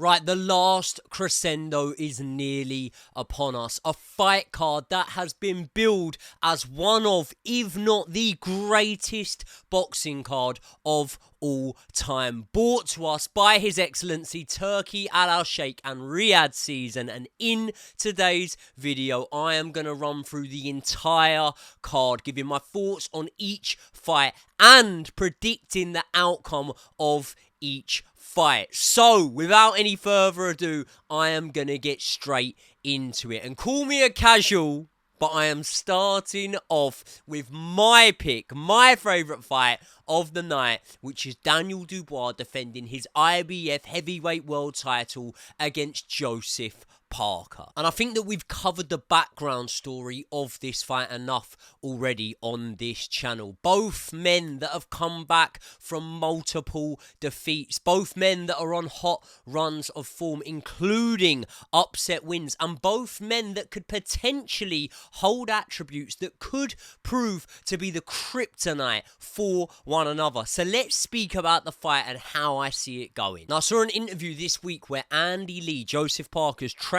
Right, the last crescendo is nearly upon us. A fight card that has been billed as one of, if not the greatest boxing card of all time. Brought to us by His Excellency Turki Al Sheikh and Riyadh Season. And in today's video, I am going to run through the entire card, giving my thoughts on each fight and predicting the outcome of each fight. So, without any further ado, I am going to get straight into it. And call me a casual, but I am starting off with my pick, my favourite fight of the night, which is Daniel Dubois defending his IBF Heavyweight World Title against Joseph Parker. And I think that we've covered the background story of this fight enough already on this channel. Both men that have come back from multiple defeats, both men that are on hot runs of form, including upset wins, and both men that could potentially hold attributes that could prove to be the kryptonite for one another. So let's speak about the fight and how I see it going. Now, I saw an interview this week where Andy Lee, Joseph Parker's trainer,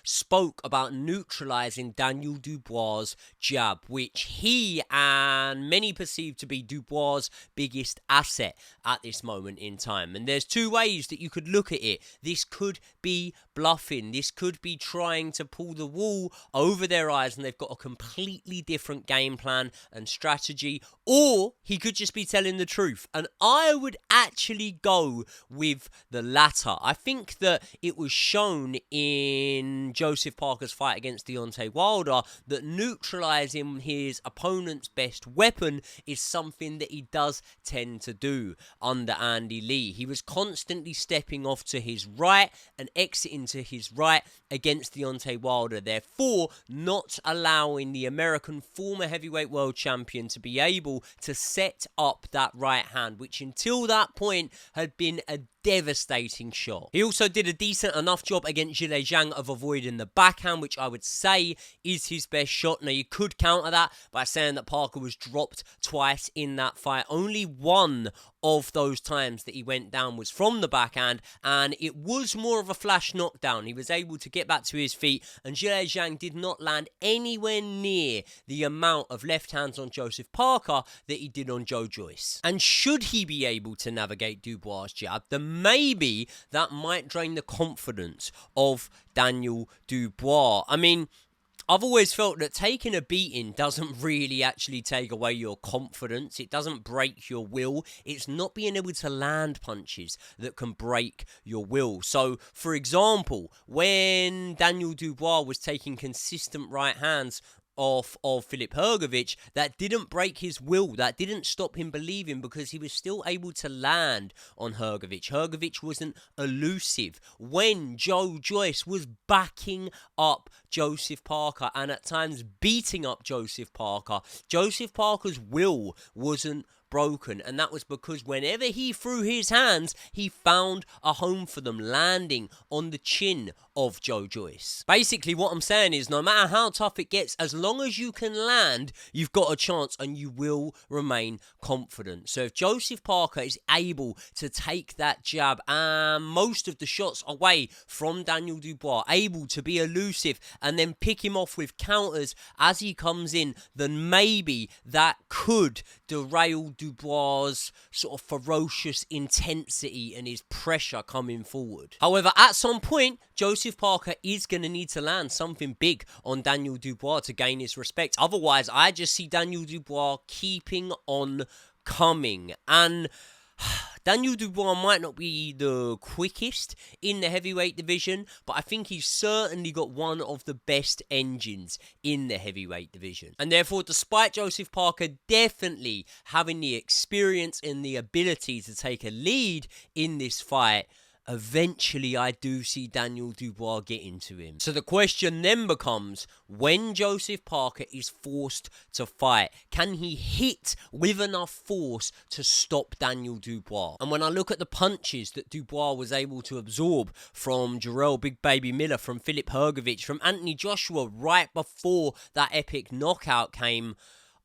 spoke about neutralizing Daniel Dubois' jab, which he and many perceive to be Dubois' biggest asset at this moment in time. And there's two ways that you could look at it. This could be bluffing. This could be trying to pull the wool over their eyes and they've got a completely different game plan and strategy. Or he could just be telling the truth. And I would actually go with the latter. I think that it was shown in Joseph Parker's fight against Deontay Wilder that neutralizing his opponent's best weapon is something that he does tend to do under Andy Lee. He was constantly stepping off to his right and exiting to his right against Deontay Wilder, therefore not allowing the American former heavyweight world champion to be able to set up that right hand, which until that point had been a devastating shot. He also did a decent enough job against Zhang of avoiding the backhand, which I would say is his best shot. Now, you could counter that by saying that Parker was dropped twice in that fight. Only one of those times that he went down was from the backhand, and it was more of a flash knockdown. He was able to get back to his feet, and Zhang did not land anywhere near the amount of left hands on Joseph Parker that he did on Joe Joyce. And should he be able to navigate Dubois' jab, then maybe that might drain the confidence of Daniel Dubois. I mean, I've always felt that taking a beating doesn't really actually take away your confidence. It doesn't break your will. It's not being able to land punches that can break your will. So, for example, when Daniel Dubois was taking consistent right hands of Filip Hrgović, that didn't break his will, that didn't stop him believing, because he was still able to land on Hrgović. Hrgović wasn't elusive when Joe Joyce was backing up Joseph Parker and at times beating up Joseph Parker. Joseph Parker's will wasn't broken, and that was because whenever he threw his hands, he found a home for them, landing on the chin of Joe Joyce. Basically, what I'm saying is, no matter how tough it gets, as long as you can land, you've got a chance and you will remain confident. So if Joseph Parker is able to take that jab and most of the shots away from Daniel Dubois, able to be elusive and then pick him off with counters as he comes in, then maybe that could derail Dubois' sort of ferocious intensity and his pressure coming forward. However, at some point, Joseph Parker is going to need to land something big on Daniel Dubois to gain his respect. Otherwise, I just see Daniel Dubois keeping on coming. And Daniel Dubois might not be the quickest in the heavyweight division, but I think he's certainly got one of the best engines in the heavyweight division. And therefore, despite Joseph Parker definitely having the experience and the ability to take a lead in this fight, eventually I do see Daniel Dubois getting to him. So the question then becomes, when Joseph Parker is forced to fight, can he hit with enough force to stop Daniel Dubois? And when I look at the punches that Dubois was able to absorb from Jarrell Big Baby Miller, from Filip Hrgović, from Anthony Joshua right before that epic knockout came,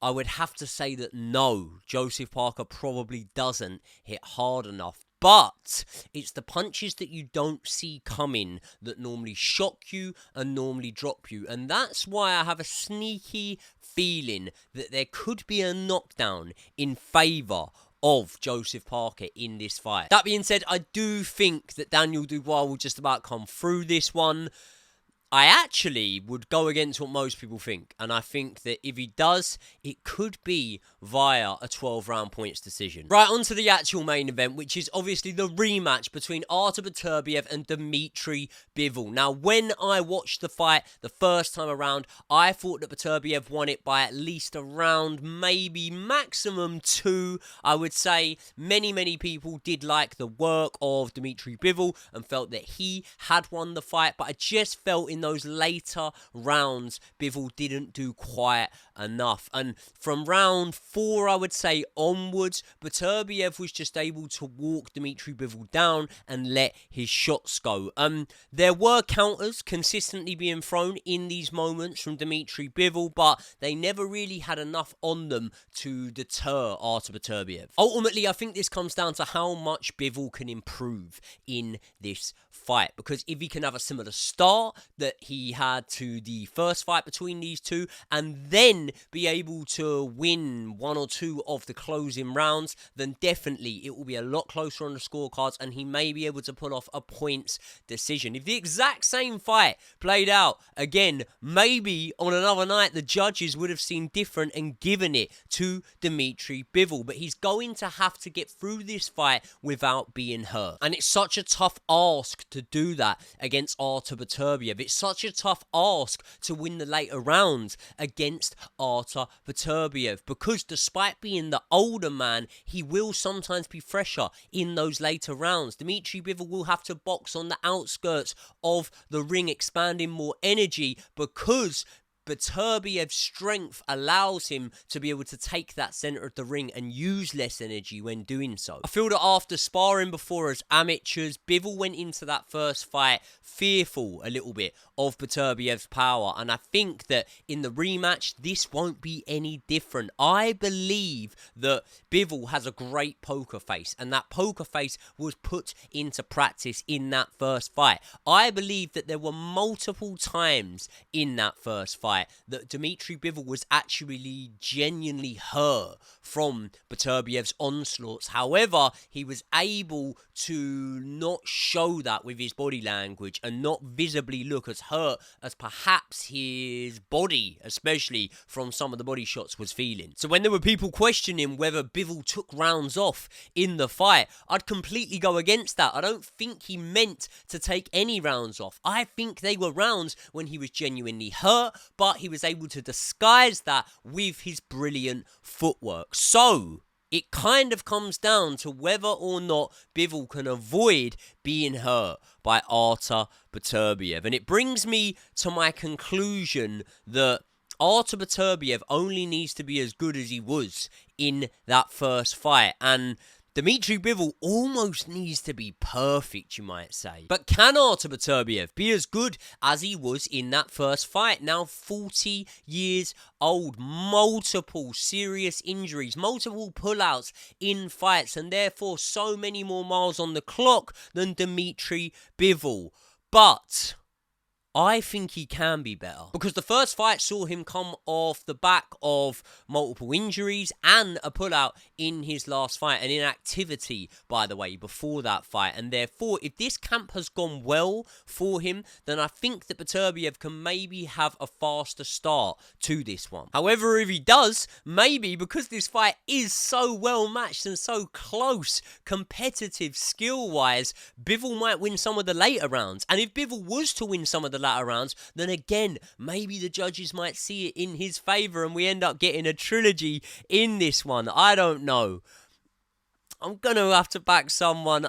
I would have to say that no, Joseph Parker probably doesn't hit hard enough. But it's the punches that you don't see coming that normally shock you and normally drop you. And that's why I have a sneaky feeling that there could be a knockdown in favour of Joseph Parker in this fight. That being said, I do think that Daniel Dubois will just about come through this one. I actually would go against what most people think, and I think that if he does, it could be via a 12-round points decision. Right, on to the actual main event, which is obviously the rematch between Artur Beterbiev and Dmitry Bivol. Now, when I watched the fight the first time around, I thought that Beterbiev won it by at least a round, maybe maximum 2. I would say many people did like the work of Dmitry Bivol and felt that he had won the fight, but I just felt in those later rounds, Bivol didn't do quite enough. And from round 4, I would say, onwards, Beterbiev was just able to walk Dmitry Bivol down and let his shots go. There were counters consistently being thrown in these moments from Dmitry Bivol, but they never really had enough on them to deter Artur Beterbiev. Ultimately, I think this comes down to how much Bivol can improve in this fight, because if he can have a similar start that he had to the first fight between these two, and then be able to win 1 or 2 of the closing rounds, then definitely it will be a lot closer on the scorecards, and he may be able to pull off a points decision. If the exact same fight played out again, maybe on another night the judges would have seen different and given it to Dmitry Bivol, but he's going to have to get through this fight without being hurt, and it's such a tough ask to do that against Artur Beterbiev. It's such a tough ask to win the later rounds against Artur Beterbiev, because despite being the older man, he will sometimes be fresher in those later rounds. Dmitry Bivol will have to box on the outskirts of the ring, expanding more energy, because Beterbiev's strength allows him to be able to take that centre of the ring and use less energy when doing so. I feel that after sparring before as amateurs, Bivol went into that first fight fearful a little bit of Beterbiev's power, and I think that in the rematch, this won't be any different. I believe that Bivol has a great poker face, and that poker face was put into practice in that first fight. I believe that there were multiple times in that first fight that Dmitry Bivol was actually genuinely hurt from Beterbiev's onslaughts. However, he was able to not show that with his body language and not visibly look as hurt as perhaps his body, especially from some of the body shots, was feeling. So when there were people questioning whether Bivol took rounds off in the fight, I'd completely go against that. I don't think he meant to take any rounds off. I think they were rounds when he was genuinely hurt, but he was able to disguise that with his brilliant footwork. So it kind of comes down to whether or not Bivol can avoid being hurt by Artur Beterbiev. And it brings me to my conclusion that Artur Beterbiev only needs to be as good as he was in that first fight. And Dmitry Bivol almost needs to be perfect, you might say. But can Artur Beterbiev be as good as he was in that first fight? Now 40 years old, multiple serious injuries, multiple pullouts in fights, and therefore so many more miles on the clock than Dmitry Bivol. But I think he can be better, because the first fight saw him come off the back of multiple injuries and a pullout in his last fight, an inactivity, by the way, before that fight. And therefore, if this camp has gone well for him, then I think that Beterbiev can maybe have a faster start to this one. However, if he does, maybe because this fight is so well matched and so close, competitive, skill-wise, Bivol might win some of the later rounds. And if Bivol was to win some of the latter rounds, then again, maybe the judges might see it in his favour and we end up getting a trilogy in this one. I don't know. I'm going to have to back someone.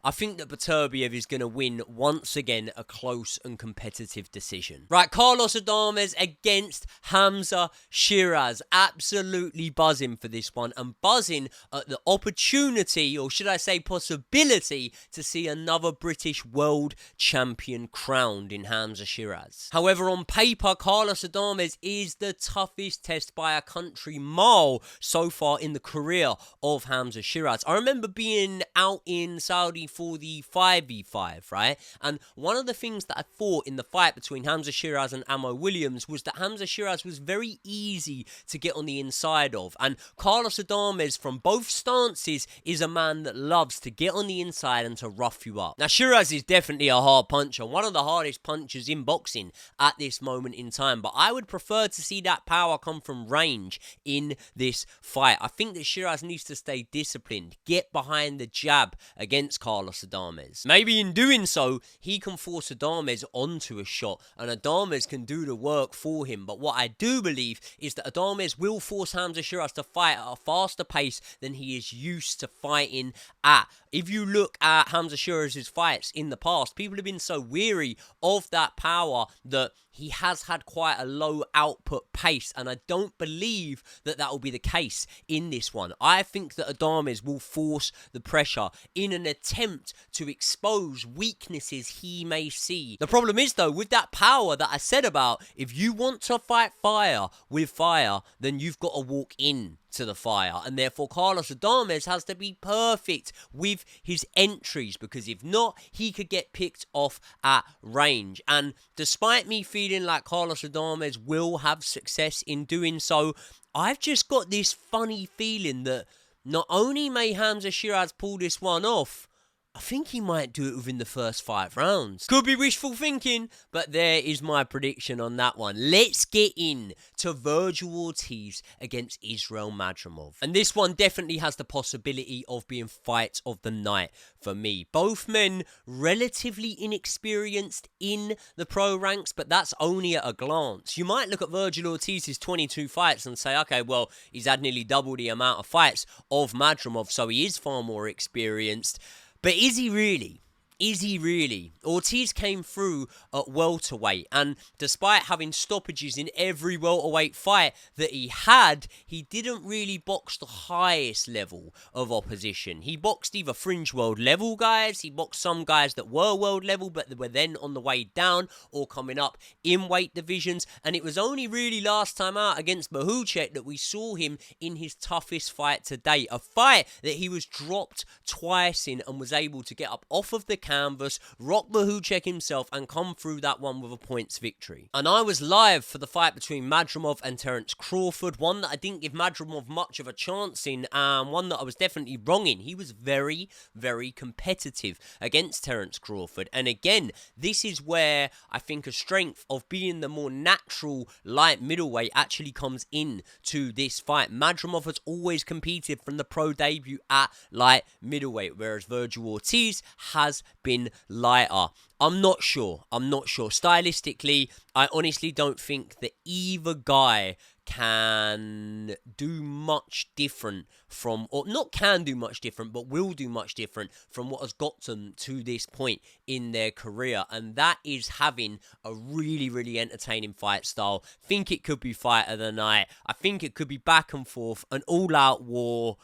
I think that Beterbiev is going to win once again a close and competitive decision. Right, Carlos Adames against Hamza Shiras. Absolutely buzzing for this one, and buzzing at the opportunity, or should I say possibility, to see another British world champion crowned in Hamza Shiras. However, on paper, Carlos Adames is the toughest test by a country mile so far in the career of Hamza Shiras. I remember being out in Saudi for the 5v5, right? And one of the things that I thought in the fight between Hamza Shiras and Ammo Williams was that Hamza Shiras was very easy to get on the inside of. And Carlos Adames, from both stances, is a man that loves to get on the inside and to rough you up. Now, Shiras is definitely a hard puncher, one of the hardest punchers in boxing at this moment in time. But I would prefer to see that power come from range in this fight. I think that Shiras needs to stay disciplined, get behind the jab against Carlos Adames. Maybe in doing so, he can force Adames onto a shot, and Adames can do the work for him. But what I do believe is that Adames will force Hamza Shiras to fight at a faster pace than he is used to fighting at. If you look at Hamza Shiras' fights in the past, people have been so weary of that power that he has had quite a low output pace, and I don't believe that that will be the case in this one. I think that Adames will force the pressure in an attempt to expose weaknesses he may see. The problem is, though, with that power that I said about, if you want to fight fire with fire, then you've got to walk in to the fire, and therefore Carlos Adames has to be perfect with his entries, because if not, he could get picked off at range. And despite me feeling like Carlos Adames will have success in doing so, I've just got this funny feeling that not only may Hamza Shiras pull this one off, I think he might do it within the first 5 rounds. Could be wishful thinking, but there is my prediction on that one. Let's get in to Virgil Ortiz against Israel Madrimov. And this one definitely has the possibility of being fight of the night for me. Both men relatively inexperienced in the pro ranks, but that's only at a glance. You might look at Virgil Ortiz's 22 fights and say, okay, well, he's had nearly double the amount of fights of Madrimov, so he is far more experienced. But is he really? Is he really? Ortiz came through at welterweight, and despite having stoppages in every welterweight fight that he had, he didn't really box the highest level of opposition. He boxed either fringe world level guys, he boxed some guys that were world level but they were then on the way down or coming up in weight divisions, and it was only really last time out against Mahuchek that we saw him in his toughest fight to date. A fight that he was dropped twice in and was able to get up off of the canvas, rock Mahuchek himself, and come through that one with a points victory. And I was live for the fight between Madrimov and Terence Crawford, one that I didn't give Madrimov much of a chance in, and one that I was definitely wrong in. He was very, very competitive against Terence Crawford, and again, this is where I think a strength of being the more natural light middleweight actually comes in to this fight. Madrimov has always competed from the pro debut at light middleweight, whereas Virgil Ortiz has been lighter. I'm not sure. Stylistically, I honestly don't think that either guy can do much different from, or not can do much different, but will do much different from what has got them to this point in their career. And that is having a really, really entertaining fight style. Think it could be fight of the night. I think it could be back and forth, an all-out war.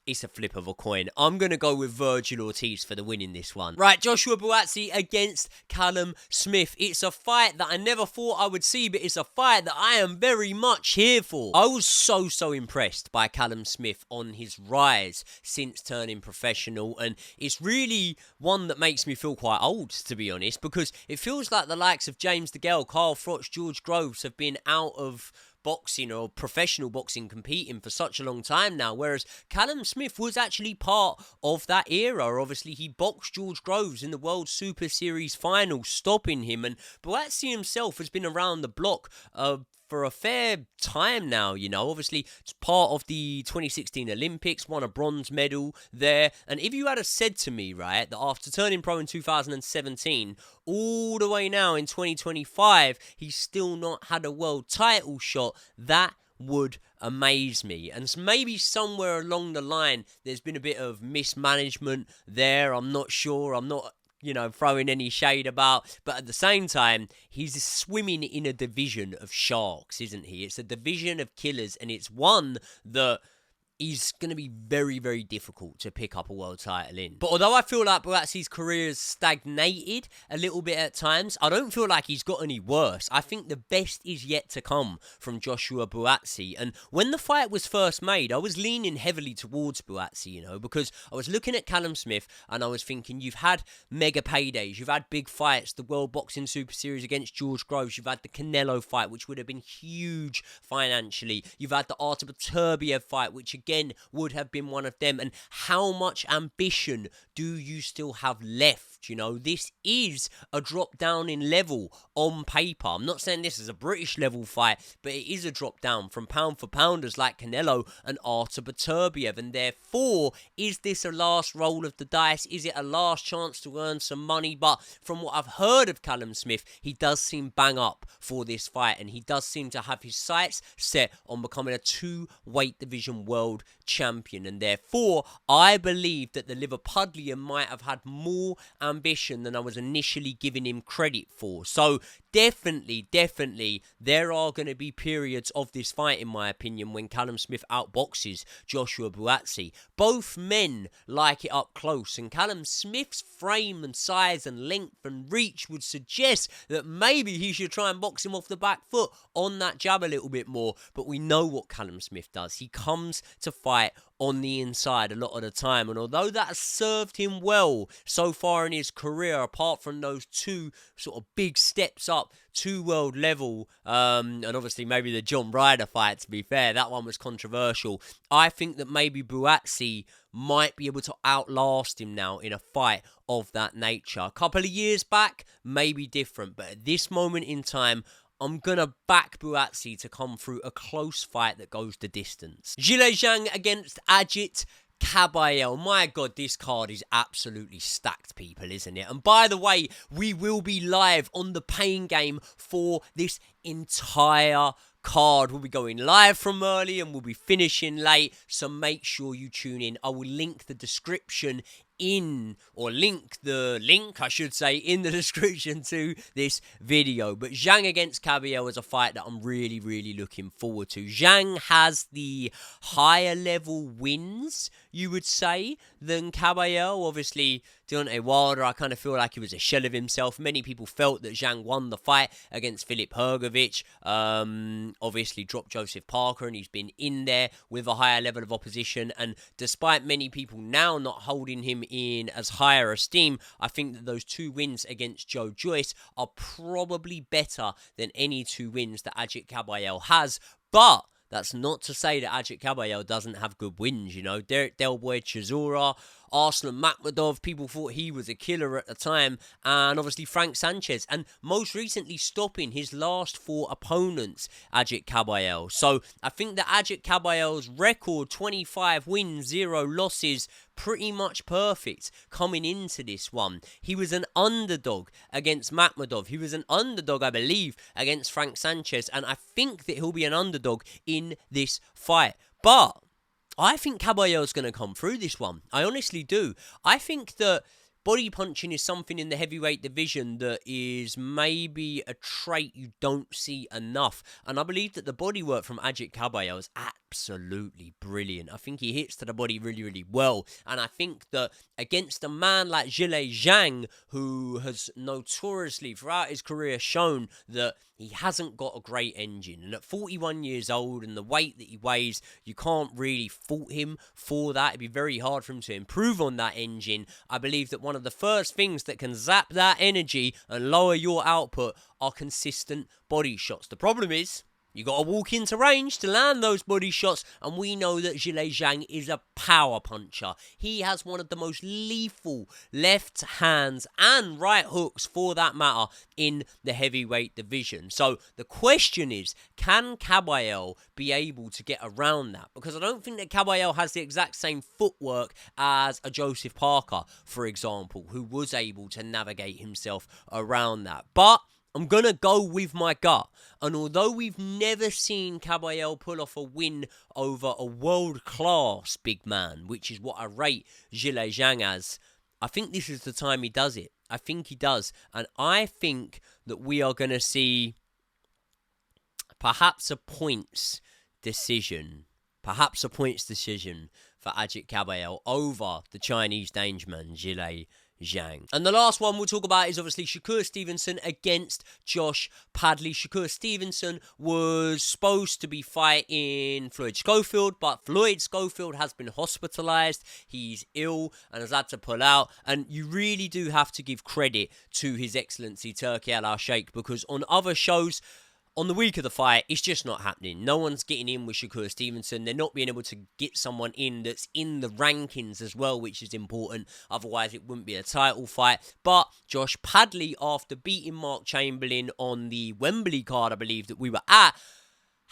It's a flip of a coin. I'm going to go with Virgil Ortiz for the win in this one. Right, Joshua Buatsi against Callum Smith. It's a fight that I never thought I would see, but it's a fight that I am very much here for. I was so impressed by Callum Smith on his rise since turning professional, and it's really one that makes me feel quite old, to be honest, because it feels like the likes of James DeGale, Carl Froch, George Groves have been out of boxing or professional boxing competing for such a long time now, whereas Callum Smith was actually part of that era. Obviously, he boxed George Groves in the World Super Series final, stopping him, and Buatsi himself has been around the block for a fair time now, you know. Obviously, it's part of the 2016 Olympics, won a bronze medal there. And if you had said to me, right, that after turning pro in 2017, all the way now in 2025, he's still not had a world title shot, that would amaze me. And maybe somewhere along the line, there's been a bit of mismanagement there. I'm not sure. I'm not, throwing any shade about. But at the same time, he's swimming in a division of sharks, isn't he? It's a division of killers, and it's one that is going to be very, very difficult to pick up a world title in. But although I feel like Buatsi's career has stagnated a little bit at times, I don't feel like he's got any worse. I think the best is yet to come from Joshua Buatsi. And when the fight was first made, I was leaning heavily towards Buatsi, because I was looking at Callum Smith and I was thinking, you've had mega paydays, you've had big fights, the World Boxing Super Series against George Groves, you've had the Canelo fight, which would have been huge financially, you've had the Artur Beterbiev fight, which again would have been one of them. And how much ambition do you still have left? This is a drop down in level on paper. I'm not saying this is a British level fight, but it is a drop down from pound for pounders like Canelo and Artur Beterbiev. And therefore, is this a last roll of the dice? Is it a last chance to earn some money? But from what I've heard of Callum Smith, he does seem bang up for this fight, and he does seem to have his sights set on becoming a 2-weight division world champion. And therefore, I believe that the Liverpudlian might have had more ambition than I was initially giving him credit for. So definitely, there are going to be periods of this fight, in my opinion, when Callum Smith outboxes Joshua Buatsi. Both men like it up close, and Callum Smith's frame and size and length and reach would suggest that maybe he should try and box him off the back foot on that jab a little bit more. But we know what Callum Smith does. He comes to fight on the inside a lot of the time, and although that has served him well so far in his career, apart from those two sort of big steps up to world level, and obviously maybe the John Ryder fight, to be fair, that one was controversial, I think that maybe Buatsi might be able to outlast him now in a fight of that nature. A couple of years back, maybe different, but at this moment in time, I'm going to back Buatsi to come through a close fight that goes the distance. Zhang against Ajit Kabayel. My God, this card is absolutely stacked, people, isn't it? And by the way, we will be live on the Pain Game for this entire card. We'll be going live from early and we'll be finishing late, so make sure you tune in. I will link the description in the description to this video. But Zhang against Kabayel is a fight that I'm really, really looking forward to. Zhang has the higher level wins, you would say, than Kabayel. Obviously, Deontay Wilder, I kind of feel like he was a shell of himself. Many people felt that Zhang won the fight against Filip Hrgovic. Obviously dropped Joseph Parker, and he's been in there with a higher level of opposition. And despite many people now not holding him in as higher esteem, I think that those 2 wins against Joe Joyce are probably better than any 2 wins that Ajit Kabayel has. But that's not to say that Ajit Kabayel doesn't have good wins, Derek Del Boy Chisora, Arslan Makhmudov, people thought he was a killer at the time, and obviously Frank Sanchez, and most recently stopping his last 4 opponents, Ajit Kabayel. So I think that Ajit Kabayel's record, 25 wins, 0 losses, pretty much perfect coming into this one. He was an underdog against Makhmudov. He was an underdog, I believe, against Frank Sanchez, and I think that he'll be an underdog in this fight. But I think Kabayel's going to come through this one. I honestly do. I think that body punching is something in the heavyweight division that is maybe a trait you don't see enough. And I believe that the body work from Ajit Kabayel is absolutely brilliant. I think he hits to the body really, really well. And I think that against a man like Zhang, who has notoriously throughout his career shown that he hasn't got a great engine, and at 41 years old and the weight that he weighs, you can't really fault him for that. It'd be very hard for him to improve on that engine. I believe that one of the first things that can zap that energy and lower your output are consistent body shots. The problem is, you got to walk into range to land those body shots, and we know that Zhang is a power puncher. He has one of the most lethal left hands and right hooks, for that matter, in the heavyweight division. So the question is, can Kabayel be able to get around that? Because I don't think that Kabayel has the exact same footwork as a Joseph Parker, for example, who was able to navigate himself around that. But I'm going to go with my gut. And although we've never seen Kabayel pull off a win over a world-class big man, which is what I rate Zhang as, I think this is the time he does it. I think he does. And I think that we are going to see perhaps a points decision. Perhaps a points decision for Ajit Kabayel over the Chinese dangerman, Zhang. And the last one we'll talk about is obviously Shakur Stevenson against Josh Padley. Shakur Stevenson was supposed to be fighting Floyd Schofield, but Floyd Schofield has been hospitalized. He's ill and has had to pull out. And you really do have to give credit to His Excellency Turki Al-Sheikh, because on other shows, on the week of the fight, it's just not happening. No one's getting in with Shakur Stevenson. They're not being able to get someone in that's in the rankings as well, which is important. Otherwise, it wouldn't be a title fight. But Josh Padley, after beating Mark Chamberlain on the Wembley card, I believe, that we were at,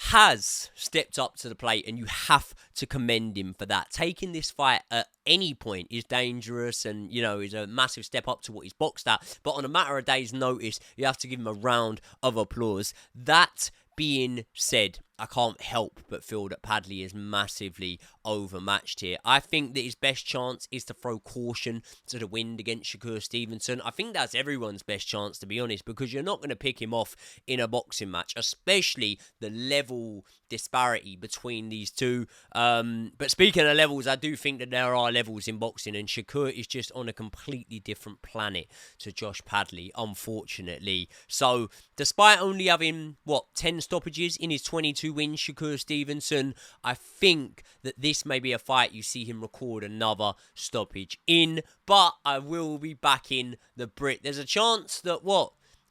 has stepped up to the plate, and you have to commend him for that. Taking this fight at any point is dangerous and, you know, is a massive step up to what he's boxed at. But on a matter of days' notice, you have to give him a round of applause. That being said, I can't help but feel that Padley is massively overmatched here. I think that his best chance is to throw caution to the wind against Shakur Stevenson. I think that's everyone's best chance, to be honest, because you're not going to pick him off in a boxing match, especially the level disparity between these two. But speaking of levels, I do think that there are levels in boxing, and Shakur is just on a completely different planet to Josh Padley, unfortunately. So, despite only having, 10 stoppages in his 22 wins, Shakur Stevenson, I think that this may be a fight you see him record another stoppage in, but I will be backing the Brit. There's a chance that,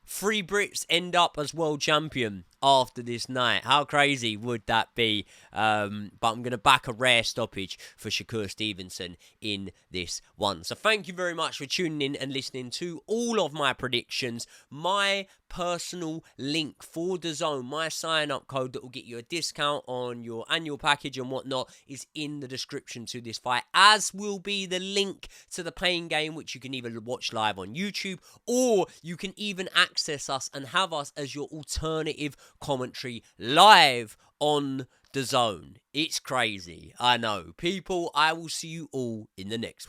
3 Brits end up as world champion after this night. How crazy would that be? But I'm going to back a rare stoppage for Shakur Stevenson in this one. So thank you very much for tuning in and listening to all of my predictions. My personal link for DAZN, my sign-up code that will get you a discount on your annual package and whatnot, is in the description to this fight, as will be the link to the Pain Game, which you can either watch live on YouTube, or you can even access us and have us as your alternative commentary live on DAZN. It's crazy, I know. People, I will see you all in the next one.